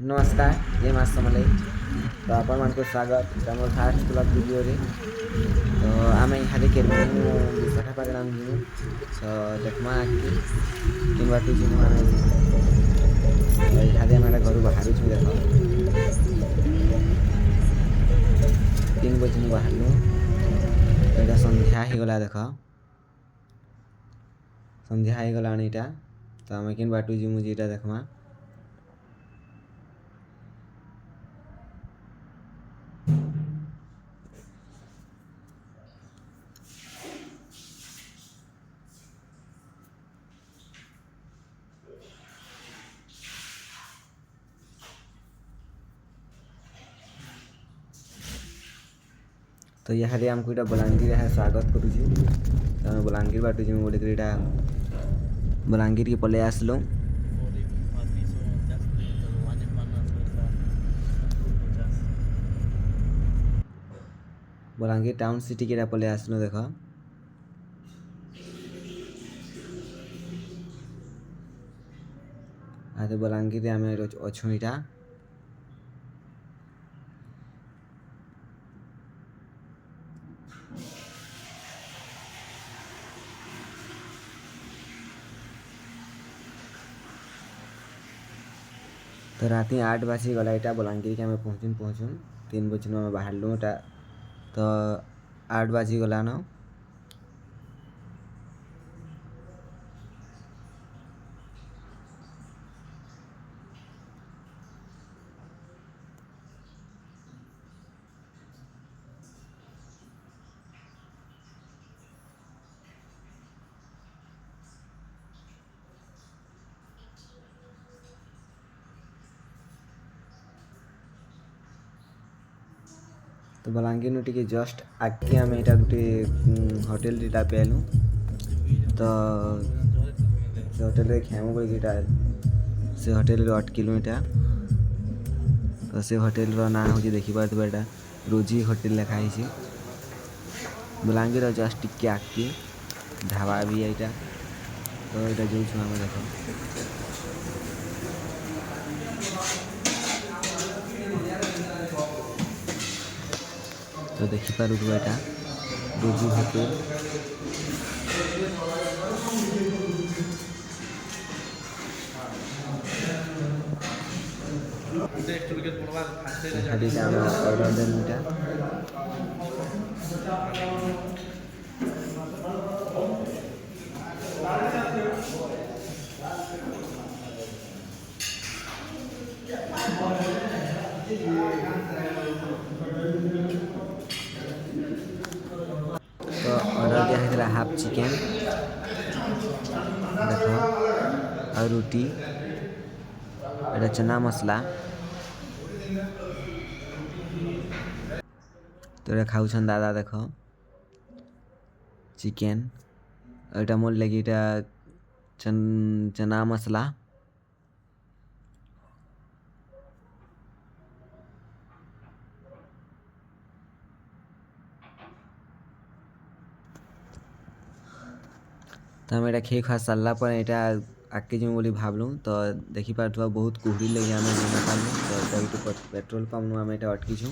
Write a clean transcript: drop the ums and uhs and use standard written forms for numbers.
नमस्कार जय माँ समलेई। तो आपण मानक स्वागत आम फास्ट ब्लॉग वीडियो रे। तो आम यहाँ केमु विशाखापाटना जीमु। तो देखमा कि किन बाटू जीमु आम यहाँ आम घर बाहर देख 3 बजे बाहर तो संध्या हो गला देख संध्या हो गला तो आम किन बाटू जीमु जीटा देखमा। तो यहाँ आमको यहाँ बलांगीर स्वागत करुचु। तो आम बलांगीर बाटू जी बोलिक बलांगीर के पलि आसलु। बलांगीर टाउन सिटी के पलि आसलु देख आज बलांगीर आम अच्छु इटा। तो राति 8 बजे गला इटा बलांगीर के आम पहुँचुन 3 बजे आम बाहर इटा। तो 8 बजे गला न तो बलांगीर नु टिके जस्ट आगे आम यहाँ गोटे होटेल टा पेलु। तो से होटेल खेमु बोल से होटेल अटकिलु इटा। तो से होटेल ना हूँ देखिपे यहाँ रोजी होटेल लिखाई बलांगीर जस्ट टिके आगे ढाबा भी है यहाँ। तो यहाँ जो आम देख तो देखिपार यहाँ रोजी होटेल। ऑर्डर देनुटा तो ऑर्डर दिया हाफ चिकेन देख और रोटी एटा चना मसला। तो ये खाऊन दादा देख चिकेन एटा मोर लगी चना मसला। तो आम यहाँ खे खा सारा पर यहाँ आगे जी बोली भावलु। तो देखिपार बहुत कुहड़ी लगे आम तो पेट्रोल पंप आम यहाँ अटकीचु।